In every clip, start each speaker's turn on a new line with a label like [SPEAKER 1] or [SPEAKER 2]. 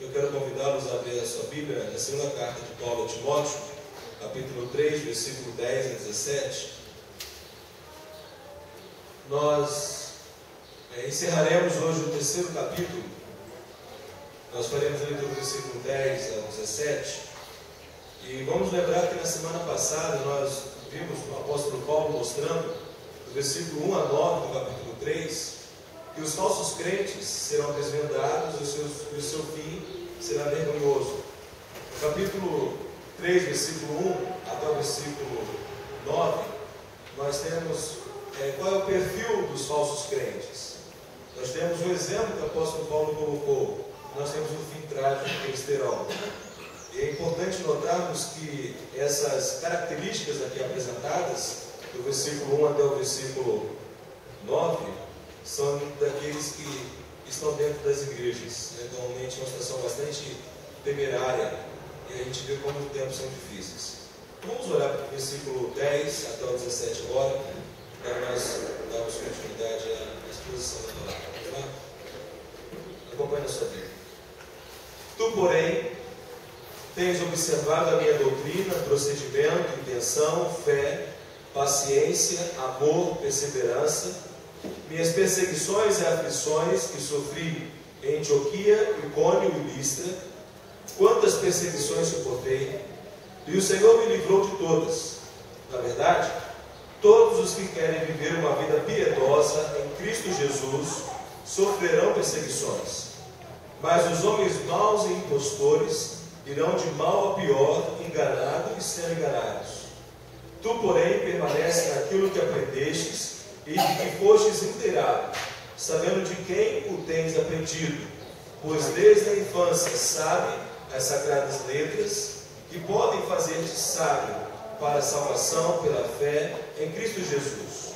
[SPEAKER 1] Eu quero convidá-los a abrir a sua Bíblia na segunda carta de Paulo a Timóteo, capítulo 3, versículo 10 a 17. Nós encerraremos hoje o terceiro capítulo. Nós faremos a leitura do versículo 10 a 17. E vamos lembrar que na semana passada nós vimos o apóstolo Paulo mostrando, do versículo 1 a 9 do capítulo 3, que os falsos crentes serão desvendados e o seu fim será vergonhoso. No capítulo 3, versículo 1 até o versículo 9, nós temos qual é o perfil dos falsos crentes. Nós temos o exemplo que o apóstolo Paulo colocou. Nós temos o fim trágico que eles terão. E é importante notarmos que essas características aqui apresentadas, do versículo 1 até o versículo 9, são daqueles que estão dentro das igrejas. Normalmente é uma situação bastante temerária e a gente vê como os tempos são difíceis. Vamos olhar para o versículo 10 até o 17 agora, para nós darmos continuidade à exposição da palavra. Acompanhe a sua Bíblia. Tu, porém, tens observado a minha doutrina, procedimento, intenção, fé, paciência, amor, perseverança, minhas perseguições e aflições que sofri em Antioquia, Icônio e Listra. Quantas perseguições suportei, e o Senhor me livrou de todas. Na verdade, todos os que querem viver uma vida piedosa em Cristo Jesus sofrerão perseguições. Mas os homens maus e impostores irão de mal a pior, enganados e sendo enganados. Tu, porém, permanece naquilo que aprendestes e de que fostes inteirado, sabendo de quem o tens aprendido, pois desde a infância sabe as sagradas letras, que podem fazer-te sábio para a salvação pela fé em Cristo Jesus.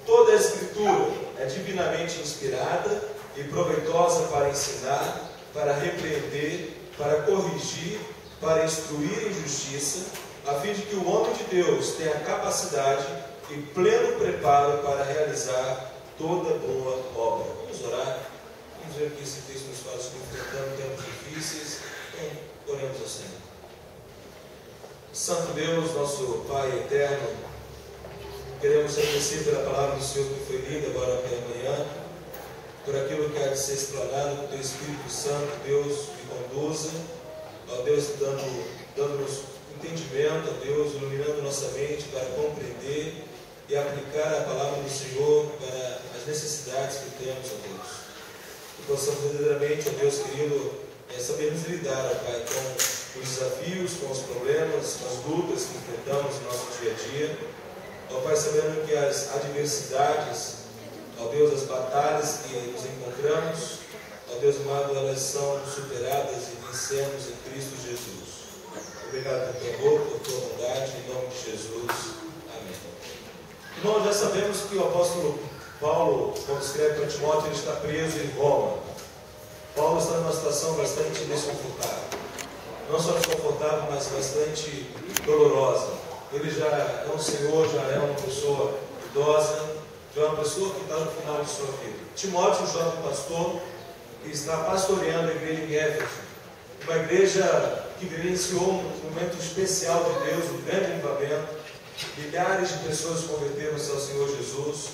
[SPEAKER 1] Toda a Escritura é divinamente inspirada e proveitosa para ensinar, para repreender, para corrigir, para instruir em justiça, a fim de que o homem de Deus tenha capacidade e pleno preparo para realizar toda boa obra. Vamos orar. Vamos ver o que esse texto nos fala sobre enfrentando tempos difíceis. Então, oremos ao Senhor. Santo Deus, nosso Pai eterno, queremos agradecer pela palavra do Senhor que foi lida agora pela manhã, por aquilo que há de ser explanado com o Teu Espírito Santo. Deus, me conduza, ó Deus, dando-nos entendimento, ó Deus, iluminando nossa mente para compreender e aplicar a palavra do Senhor para as necessidades que temos, ó Deus. Que possamos verdadeiramente, ó Deus querido, sabermos lidar, ó Pai, com os desafios, com os problemas, com as lutas que enfrentamos no nosso dia a dia. Ó Pai, sabendo que as adversidades, ó Deus, as batalhas que nos encontramos, ó Deus amado, elas são superadas e vencemos em Cristo Jesus. Obrigado por teu amor, por tua bondade, em nome de Jesus. Amém. Irmãos, já sabemos que o apóstolo Paulo, quando escreve para Timóteo, ele está preso em Roma. Paulo está numa situação bastante desconfortável. Não só desconfortável, mas bastante dolorosa. Ele já é um senhor, já é uma pessoa idosa, já é uma pessoa que está no final de sua vida. Timóteo, um jovem pastor, que está pastoreando a igreja em Éfeso. Uma igreja que vivenciou um momento especial de Deus, um grande avivamento. Milhares de pessoas converteram-se ao Senhor Jesus.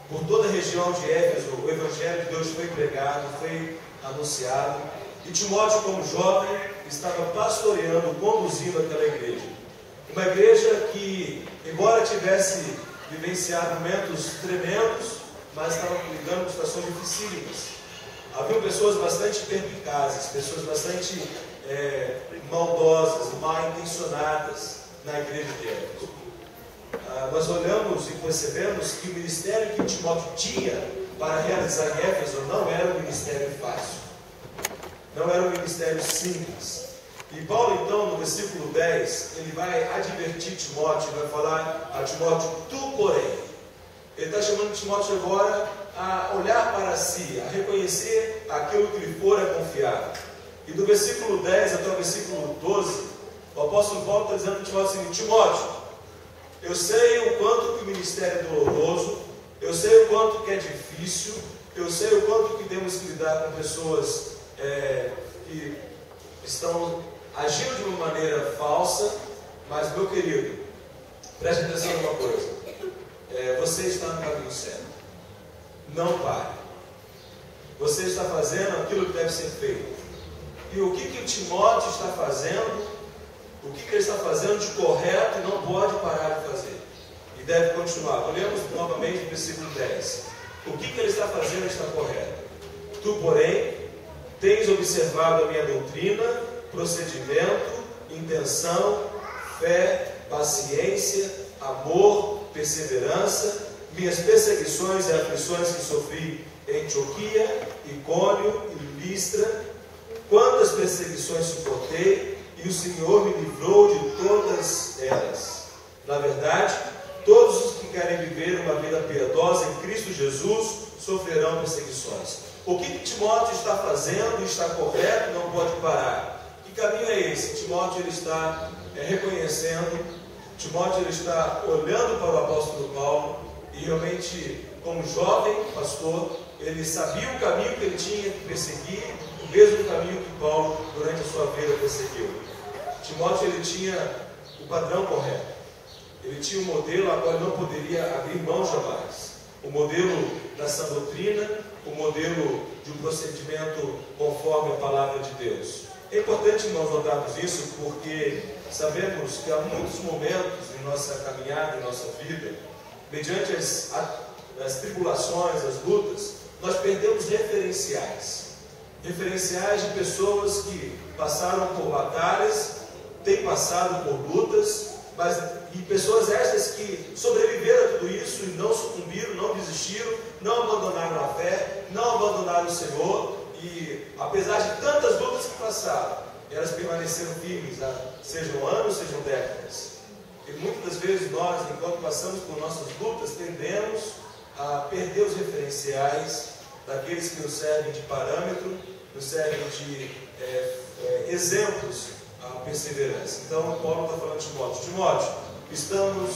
[SPEAKER 1] Por toda a região de Éfeso, o Evangelho de Deus foi pregado, foi anunciado. E Timóteo, como jovem, estava pastoreando, conduzindo aquela igreja. Uma igreja que, embora tivesse vivenciado momentos tremendos, mas estava lidando com situações dificílimas. Havia pessoas bastante perspicazes, pessoas bastante maldosas, mal intencionadas na igreja de Éfeso. Nós olhamos e percebemos que o ministério que Timóteo tinha para realizar em Éfeso não era um ministério fácil, não era um ministério simples. E Paulo, então, no versículo 10, ele vai advertir Timóteo, vai falar a Timóteo, tu, porém. Ele está chamando Timóteo agora a olhar para si, a reconhecer aquilo que lhe fora confiado. E do versículo 10 até o versículo 12, o apóstolo Paulo está dizendo a Timóteo o seguinte: Timóteo, eu sei o quanto que o ministério é doloroso, eu sei o quanto que é difícil, eu sei o quanto que temos que lidar com pessoas que estão agindo de uma maneira falsa, mas, meu querido, preste atenção numa coisa. Você está no caminho certo. Não pare. Você está fazendo aquilo que deve ser feito. E o que o Timóteo está fazendo? O que ele está fazendo de correto e não pode parar de fazer? E deve continuar. Olhamos novamente o versículo 10. O que ele está fazendo está correto. Tu, porém, tens observado a minha doutrina, procedimento, intenção, fé, paciência, amor, perseverança, minhas perseguições e aflições que sofri em Antioquia, Icônio e Listra, quantas perseguições suportei, e o Senhor me livrou de todas elas. Na verdade, todos os que querem viver uma vida piedosa em Cristo Jesus sofrerão perseguições. O que Timóteo está fazendo está correto, não pode parar. Que caminho é esse? Timóteo ele está reconhecendo, Timóteo ele está olhando para o apóstolo Paulo e realmente, como jovem pastor, ele sabia o caminho que ele tinha que perseguir, o mesmo caminho que Paulo durante a sua vida perseguiu. Timóteo ele tinha o padrão correto, ele tinha um modelo a qual ele não poderia abrir mão jamais. O modelo da sã doutrina, o modelo de um procedimento conforme a palavra de Deus. É importante, irmãos, notarmos isso, porque sabemos que há muitos momentos em nossa caminhada, em nossa vida, mediante as tribulações, as lutas, nós perdemos referenciais de pessoas que passaram por batalhas, têm passado por lutas, e pessoas estas que sobreviveram a tudo isso e não sucumbiram, não desistiram, não abandonaram a fé, não abandonaram o Senhor, e apesar de tantas lutas que passaram, elas permaneceram firmes, sejam anos, sejam décadas. E muitas das vezes nós, enquanto passamos por nossas lutas, tendemos a perder os referenciais daqueles que nos servem de parâmetro, nos servem de exemplos à perseverança. Então, Paulo está falando de Timóteo. Timóteo, estamos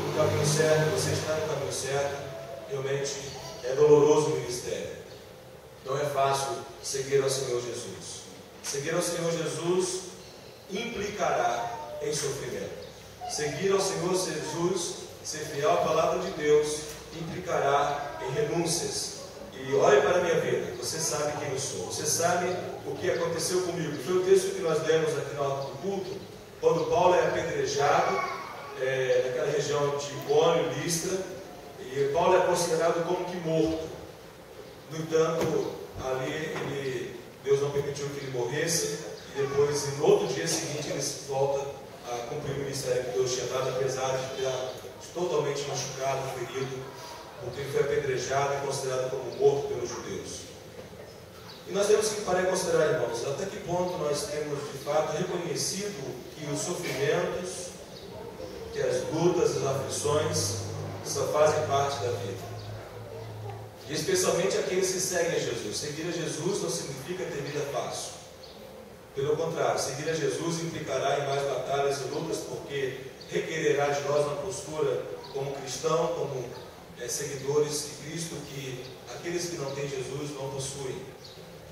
[SPEAKER 1] no caminho certo, você está no caminho certo. Realmente é doloroso o ministério. Não é fácil seguir ao Senhor Jesus. Seguir ao Senhor Jesus implicará em sofrimento. Seguir ao Senhor Jesus, ser fiel à palavra de Deus, implicará em renúncias. E olhe para a minha vida, você sabe quem eu sou, você sabe o que aconteceu comigo. Foi o texto que nós lemos aqui no alto do culto, quando Paulo é apedrejado, naquela região de Icônio, Listra, e Paulo é considerado como que morto. No entanto, ali Deus não permitiu que ele morresse, e depois, no outro dia seguinte, ele volta a cumprir o ministério que Deus tinha dado, apesar de estar totalmente machucado, ferido, porque ele foi apedrejado e considerado como morto pelos judeus. E nós temos que parar e considerar, irmãos, até que ponto nós temos de fato reconhecido que os sofrimentos, que as lutas, as aflições só fazem parte da vida. E especialmente aqueles que seguem a Jesus. Seguir a Jesus não significa ter vida fácil. Pelo contrário, seguir a Jesus implicará em mais batalhas e lutas, porque requererá de nós uma postura como cristão, como seguidores de Cristo, que aqueles que não têm Jesus não possuem.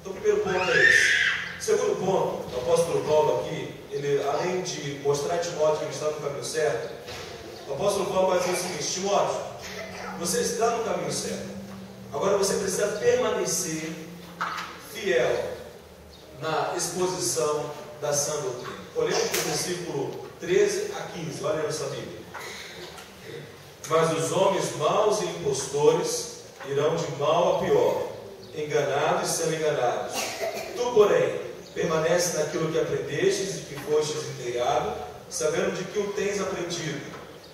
[SPEAKER 1] Então, o primeiro ponto é esse. Segundo ponto, o apóstolo Paulo aqui, ele, além de mostrar a Timóteo que ele está no caminho certo, o apóstolo Paulo vai dizer o seguinte: Timóteo, você está no caminho certo. Agora você precisa permanecer fiel na exposição da sã doutrina. Olhemos para o versículo 13 a 15, olha na sua Bíblia. Mas os homens maus e impostores irão de mal a pior, enganados e sendo enganados. Tu, porém, permanece naquilo que aprendestes e que fostes inteirado, sabendo de que o tens aprendido,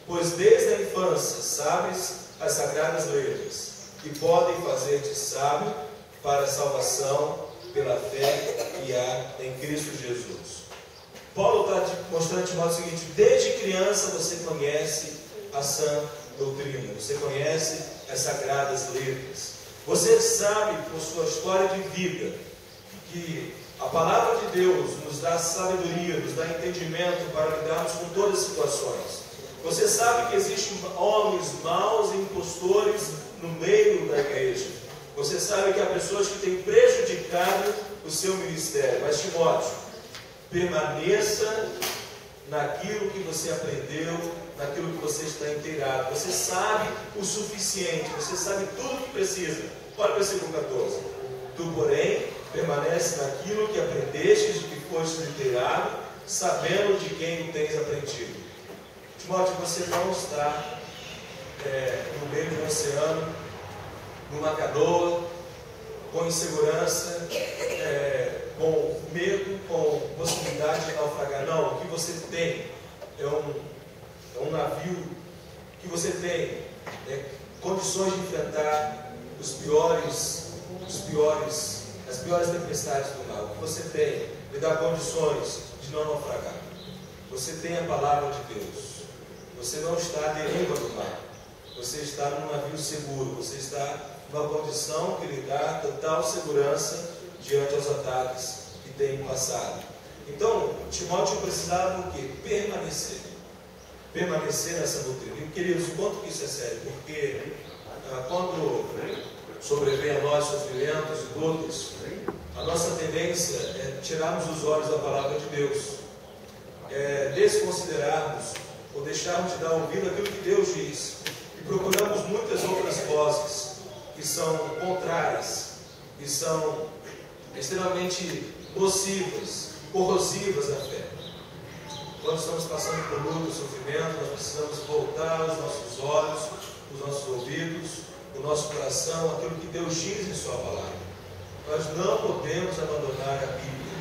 [SPEAKER 1] pois desde a infância sabes as sagradas letras, que podem fazer-te sábio para a salvação pela fé que há em Cristo Jesus. Paulo está mostrando a Timóteo o seguinte: desde criança você conhece a sã doutrina, você conhece as sagradas letras, você sabe por sua história de vida que a palavra de Deus nos dá sabedoria, nos dá entendimento para lidarmos com todas as situações. Você sabe que existem homens maus e impostores no meio da igreja. Você sabe que há pessoas que têm prejudicado o seu ministério. Mas Timóteo, permaneça naquilo que você aprendeu, naquilo que você está inteirado. Você sabe o suficiente, você sabe tudo o que precisa. Olha o versículo 14. Tu, porém, permanece naquilo que aprendestes, de que fostes inteirado, sabendo de quem o tens aprendido. Timóteo, você não está no meio de um oceano, numa canoa, com insegurança, com medo, com possibilidade de naufragar. Não, o que você tem é um navio, que você tem condições de enfrentar as piores tempestades do mar. O que você tem lhe dá condições de não naufragar. Você tem a palavra de Deus. Você não está à deriva do mar. Você está num navio seguro. Você está numa condição que lhe dá total segurança diante aos ataques que tem passado. Então, Timóteo precisava o quê? Permanecer nessa doutrina. E, queridos, o quanto que isso é sério? Porque quando sobrevém a nós sofrimentos e lutas, a nossa tendência é tirarmos os olhos da palavra de Deus, desconsiderarmos ou deixarmos de dar ouvido àquilo que Deus diz, e procuramos muitas outras vozes que são contrárias, que são extremamente nocivas, corrosivas à fé. Quando estamos passando por luta, sofrimento, nós precisamos voltar os nossos olhos, os nossos ouvidos, o nosso coração, aquilo que Deus diz em Sua palavra. Nós não podemos abandonar a Bíblia.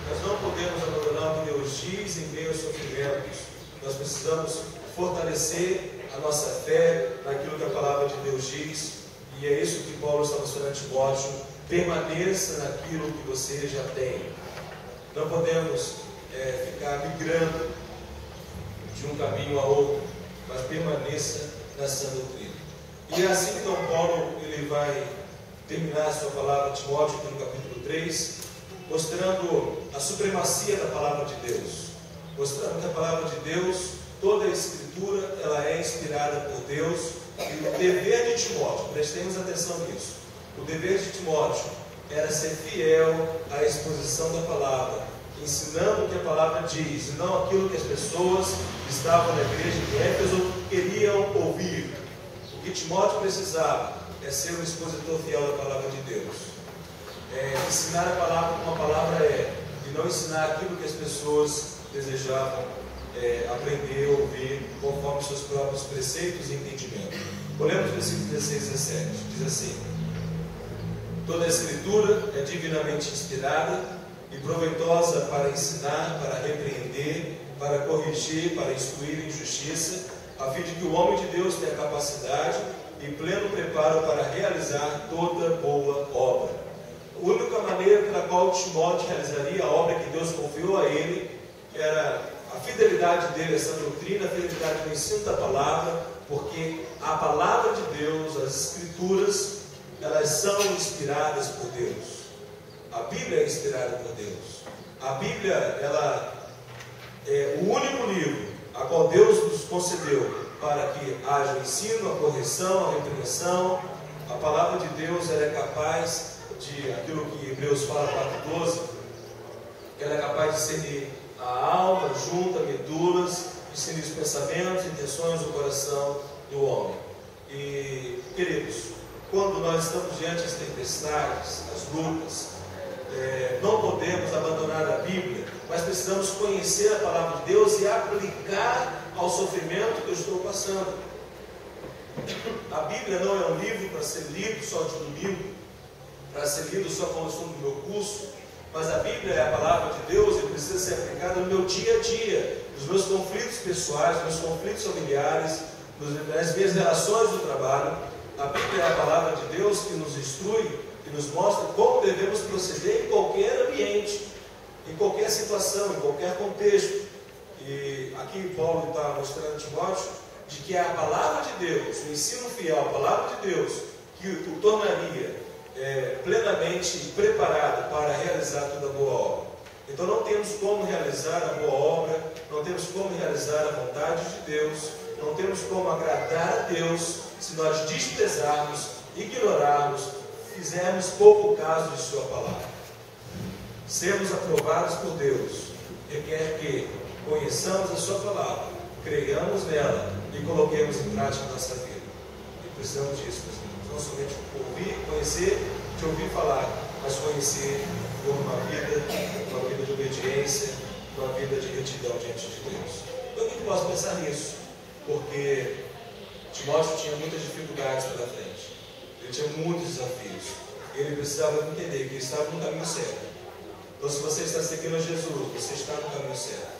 [SPEAKER 1] Nós não podemos abandonar o que Deus diz em meio aos sofrimentos. Nós precisamos fortalecer a nossa fé naquilo que a palavra de Deus diz. E é isso que Paulo está mostrando a Timóteo. Permaneça naquilo que você já tem. Não podemos ficar migrando de um caminho a outro, mas permaneça nessa doutrina. E é assim que então Paulo ele vai terminar a sua palavra a Timóteo aqui no capítulo 3, mostrando a supremacia da palavra de Deus, mostrando que a palavra de Deus, toda a Escritura, ela é inspirada por Deus, e o dever de Timóteo, prestemos atenção nisso, o dever de Timóteo era ser fiel à exposição da palavra, ensinando o que a palavra diz, e não aquilo que as pessoas que estavam na igreja de Éfeso queriam ouvir. O que Timóteo precisava é ser um expositor fiel da palavra de Deus, ensinar a palavra como a palavra é, e não ensinar aquilo que as pessoas desejavam aprender, ouvir, conforme seus próprios preceitos e entendimentos. Olhamos o versículo 16 e 17, diz assim: toda a Escritura é divinamente inspirada e proveitosa para ensinar, para repreender, para corrigir, para instruir em justiça, a fim de que o homem de Deus tenha capacidade e pleno preparo para realizar toda boa obra. A única maneira pela qual Timóteo realizaria a obra que Deus confiou a ele era a fidelidade dele a essa doutrina, a fidelidade no ensino da palavra, porque a palavra de Deus, as Escrituras, elas são inspiradas por Deus. A Bíblia é inspirada por Deus. A Bíblia, ela é o único livro a qual Deus nos concedeu para que haja o ensino, a correção, a repreensão. A palavra de Deus, ela é capaz de, aquilo que Hebreus fala, 4:12, ela é capaz de discernir a alma, junta, medulas, discernir os pensamentos, intenções do coração do homem. E, queridos, quando nós estamos diante das tempestades, das lutas, não podemos abandonar a Bíblia, mas precisamos conhecer a palavra de Deus e aplicar ao sofrimento que eu estou passando. A Bíblia não é um livro para ser lido só de domingo, para ser lido só como assunto do meu curso, mas a Bíblia é a palavra de Deus e precisa ser aplicada no meu dia a dia, nos meus conflitos pessoais, nos meus conflitos familiares, nas minhas relações do trabalho. A Bíblia é a palavra de Deus que nos instrui e nos mostra como devemos proceder em qualquer ambiente, em qualquer situação, em qualquer contexto. E aqui Paulo está mostrando a Timóteo de que é a palavra de Deus, o ensino fiel, a palavra de Deus, que o tornaria plenamente preparado para realizar toda a boa obra. Então não temos como realizar a boa obra, não temos como realizar a vontade de Deus, não temos como agradar a Deus se nós desprezarmos, ignorarmos, fizermos pouco caso de Sua palavra. sermos aprovados por Deus requer que conheçamos a sua palavra, creiamos nela e coloquemos em prática a nossa vida. E precisamos disso, meus irmãos. Não somente ouvir, conhecer, de ouvir falar, mas conhecer por uma vida de obediência, uma vida de retidão diante de Deus. Eu não posso pensar nisso, porque Timóteo tinha muitas dificuldades pela frente. Ele tinha muitos desafios. Ele precisava entender que ele estava no caminho certo. Então, se você está seguindo a Jesus, você está no caminho certo.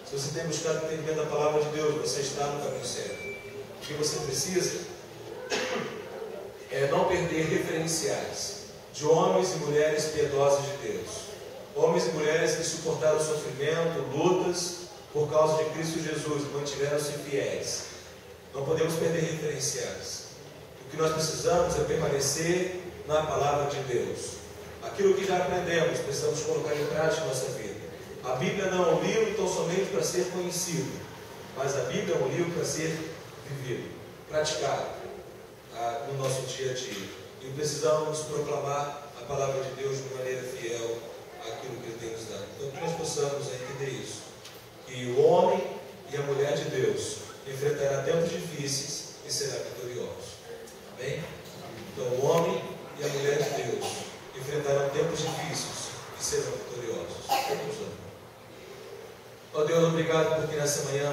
[SPEAKER 1] Se você tem buscado entender a palavra de Deus, você está no caminho certo. O que você precisa é não perder referenciais de homens e mulheres piedosos de Deus. Homens e mulheres que suportaram sofrimento, lutas por causa de Cristo Jesus e mantiveram-se fiéis. Não podemos perder referenciais. O que nós precisamos é permanecer na palavra de Deus. Aquilo que já aprendemos, precisamos colocar em prática em nossa vida. A Bíblia não é um livro tão somente para ser conhecido, mas a Bíblia é um livro para ser vivido, praticado no nosso dia a dia. E precisamos proclamar a palavra de Deus de maneira fiel àquilo que Ele tem nos dado. Então, que nós possamos entender isso. Que o homem e a mulher de Deus enfrentará tempos difíceis e será vitorioso. Amém? Então, o homem e a mulher de Deus enfrentarão tempos difíceis e serão vitoriosos. Ó Deus, obrigado porque nessa manhã